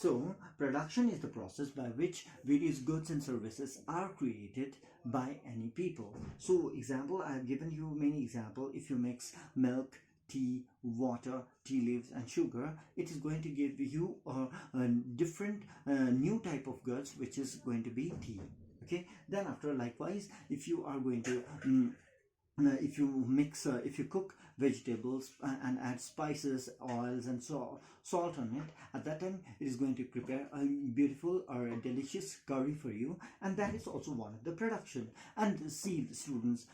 So production is the process by which various goods and services are created by any people. So example, I have given you many examples. If you mix milk, tea, water, tea leaves and sugar, it is going to give you a different new type of goods, which is going to be tea. Okay, then after, likewise, if you are going to if you cook vegetables and add spices, oils and salt on it, at that time it is going to prepare a beautiful or a delicious curry for you, and that is also one of the production. And see, students,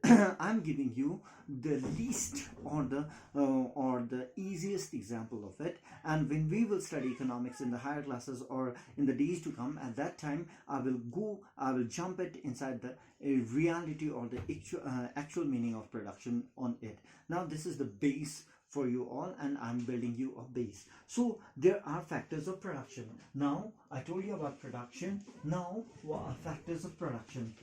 I'm giving you the least or the easiest example of it, and when we will study economics in the higher classes or in the days to come, at that time I will jump it inside the reality or the actual meaning of production on it. Now this is the base for you all, and I'm building you a base. So there are factors of production. Now I told you about production. Now what are factors of production?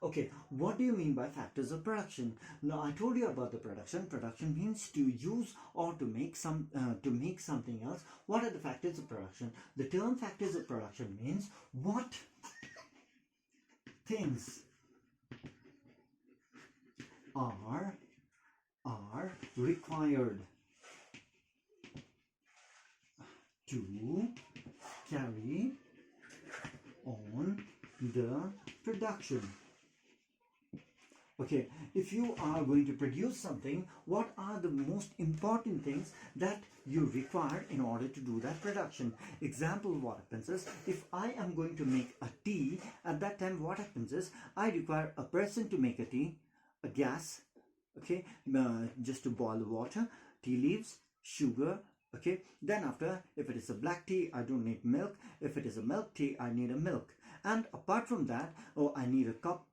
Okay, what do you mean by factors of production? Now I told you about the production. Production means to use or to make something else. What are the factors of production? The term factors of production means what things are required to carry on the production. Okay, if you are going to produce something, what are the most important things that you require in order to do that production? Example, what happens is, if I am going to make a tea, at that time what happens is, I require a person to make a tea, a gas, okay, just to boil the water, tea leaves, sugar, okay. Then after, if it is a black tea, I don't need milk. If it is a milk tea, I need a milk. And apart from that, I need a cup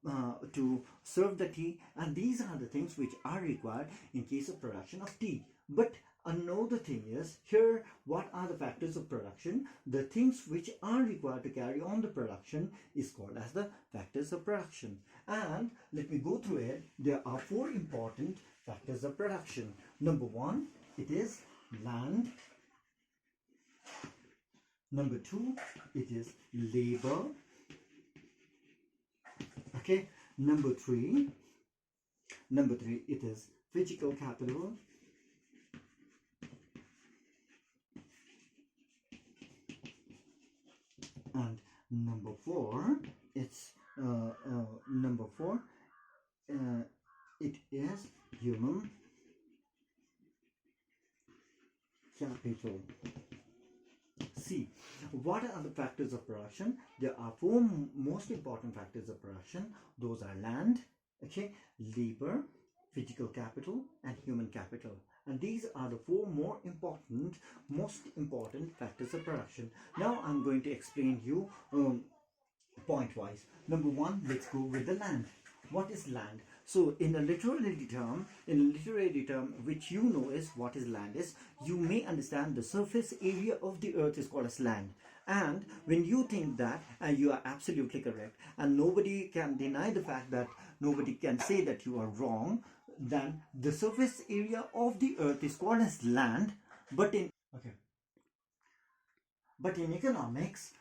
to serve the tea, and these are the things which are required in case of production of tea. But another thing is, here what are the factors of production? The things which are required to carry on the production is called as the factors of production. And let me go through it. There are 4 important factors of production. Number 1, it is land. Number 2, it is labor. Okay, number 3, it is physical capital. And number 4, it's it is human capital. See, what are the factors of production? There are 4 most important factors of production. Those are land, okay, labor, physical capital, and human capital. And these are the 4 most important factors of production. Now I'm going to explain you point wise. Number 1, let's go with the land. What is land? So in a literary term, which you know is what is land is, you may understand the surface area of the earth is called as land. And when you think that, and you are absolutely correct, and nobody can deny the fact that, nobody can say that you are wrong, then the surface area of the earth is called as land. But in economics,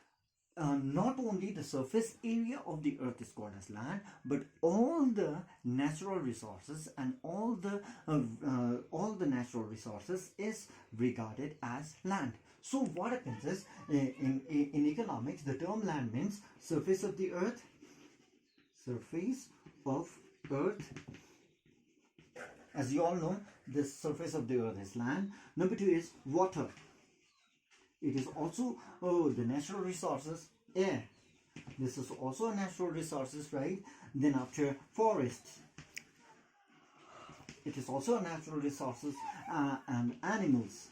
not only the surface area of the earth is called as land, but all the natural resources and all the natural resources is regarded as land. So what happens is, in economics, the term land means surface of the earth. As you all know, the surface of the earth is land. Number 2 is water. It is also the natural resources. Air, this is also a natural resources, right? Then after, forests, it is also a natural resources. And animals,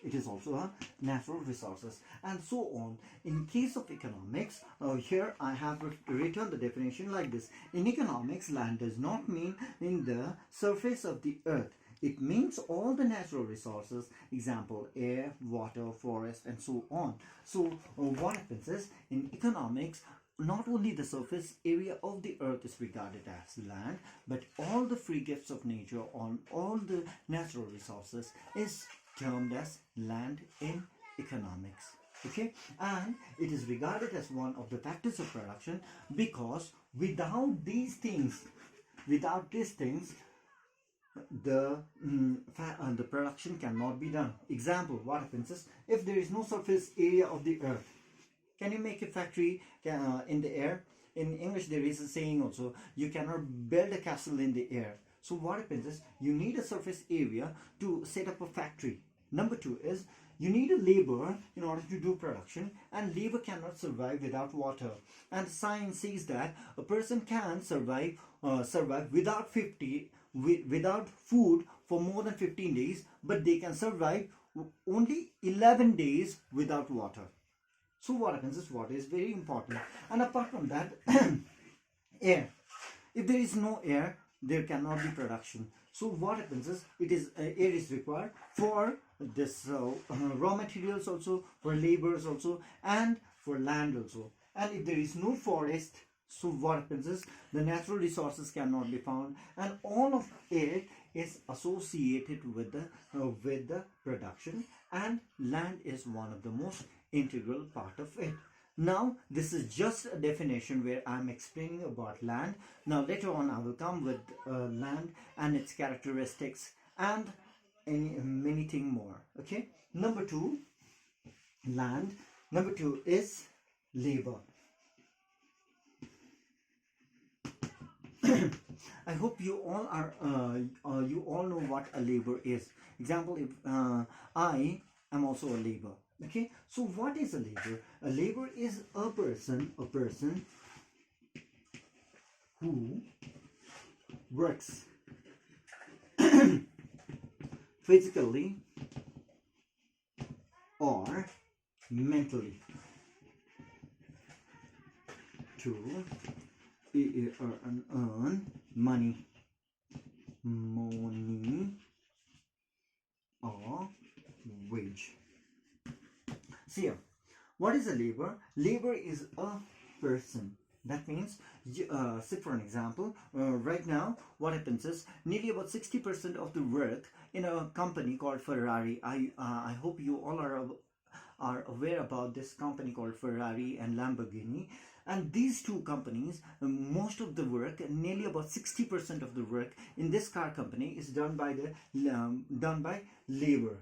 it is also a natural resources, and so on. In case of economics, here I have written the definition like this. In economics, land does not mean in the surface of the earth. It means all the natural resources, example, air, water, forest, and so on. So what happens is, in economics, not only the surface area of the earth is regarded as land, but all the free gifts of nature on all the natural resources is termed as land in economics. Okay, and it is regarded as one of the factors of production, because without these things, the production cannot be done. Example, what happens is, if there is no surface area of the earth, can you make a factory in the air? In English there is a saying also, you cannot build a castle in the air. So what happens is, you need a surface area to set up a factory. Number two is, you need a labor in order to do production, and labor cannot survive without water. And science says that a person can survive without food for more than 15 days, but they can survive only 11 days without water. So what happens is, water is very important. And apart from that, air. If there is no air, there cannot be production. So what happens is, air is required for this raw materials also, for laborers also, and for land also. And if there is no forest, so what happens is, the natural resources cannot be found, and all of it is associated with the production, and land is one of the most integral part of it. Now this is just a definition where I'm explaining about land. Now later on I will come with land and its characteristics and many things more. Okay, number two, land. Number two is labor. I hope you all know what a labor is. Example, if I am also a labor. Okay, so what is a labor? A labor is a person who works physically or mentally to earn money or wage. See here, what is a labor? Labor is a person. That means, say for an example, right now what happens is, nearly about 60% of the work in a company called Ferrari. I hope you all are aware about this company called Ferrari and Lamborghini. And these two companies, most of the work, nearly about 60% of the work in this car company is done by labor.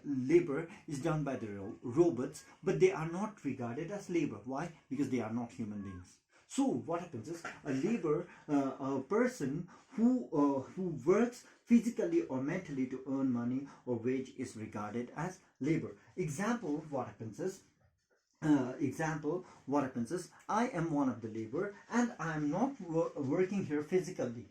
Labor is done by the robots, but they are not regarded as labor. Why? Because they are not human beings. So what happens is, a person who works physically or mentally to earn money or wage is regarded as labor. Example, what happens is, I am one of the labor, and I am not working here physically.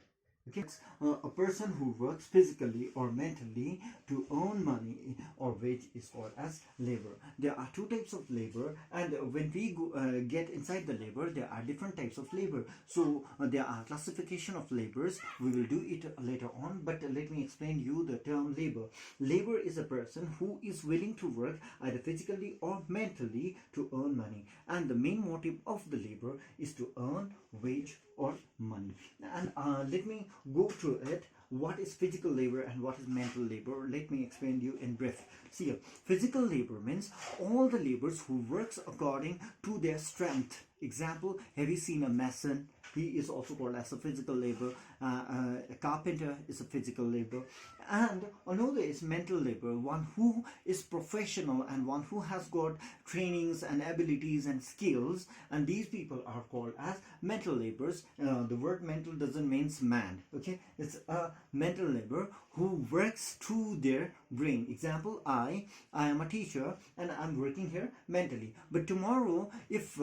Okay, a person who works physically or mentally to earn money or wage is called as labor. There are two types of labor, and when we get inside the labor, there are different types of labor. So there are classification of labors. We will do it later on, but let me explain you the term labor. Labor is a person who is willing to work either physically or mentally to earn money, and the main motive of the labor is to earn wage or money. And let me go through it. What is physical labor and what is mental labor? Let me explain you in brief. See here, physical labor means all the laborers who works according to their strength. Example, have you seen a mason? He is also called as a physical labor. A carpenter is a physical labor. And another is mental labor, one who is professional and one who has got trainings and abilities and skills, and these people are called as mental laborers. The word mental doesn't mean man. Okay, it's a mental labor who works through their brain. Example, I am a teacher and I'm working here mentally, but tomorrow if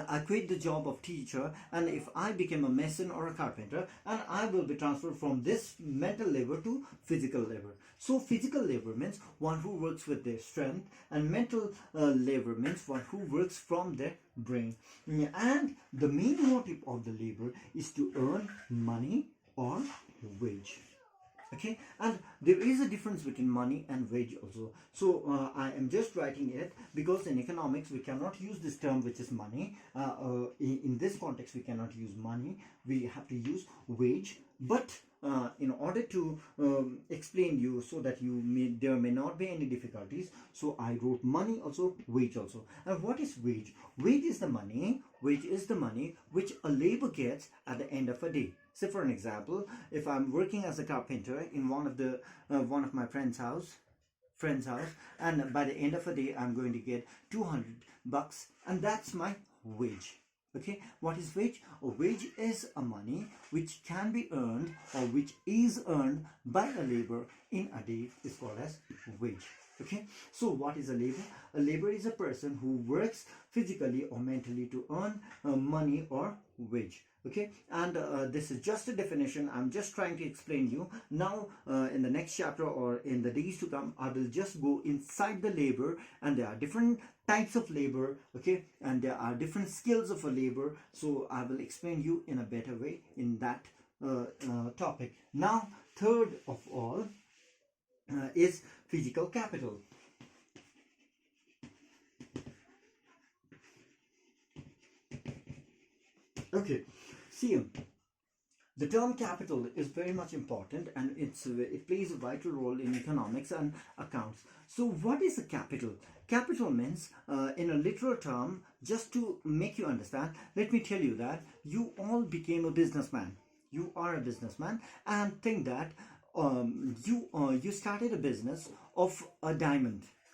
I quit the job of teacher, and if I became a mason or a carpenter, and I will be transferred from this mental labor to physical labor. So physical labor means one who works with their strength, and mental labor means one who works from their brain. And the main motive of the labor is to earn money or wage. Okay, and there is a difference between money and wage also. So I am just writing it because in economics we cannot use this term which is money. In this context we cannot use money, we have to use wage. But in order to explain you so that there may not be any difficulties, so I wrote money also, wage also. And what is wage? Wage is the money which a labor gets at the end of a day. So for an example, if I'm working as a carpenter in one of my friend's house, and by the end of the day I'm going to get $200, and that's my wage. Okay, what is wage? A wage is a money which can be earned or which is earned by a labor in a day is called as wage. Okay, so what is a labor? A labor is a person who works physically or mentally to earn money or wage. Okay, and this is just a definition. I'm just trying to explain you now. In the next chapter or in the days to come, I will just go inside the labor, and there are different types of labor. Okay, and there are different skills of a labor, so I will explain you in a better way in that topic. Now, third of all is physical capital. Okay, see, the term capital is very much important, and it plays a vital role in economics and accounts. So what is a capital? Capital means, in a literal term, just to make you understand, let me tell you that you all became a businessman. You are a businessman, and think that you started a business of a diamond.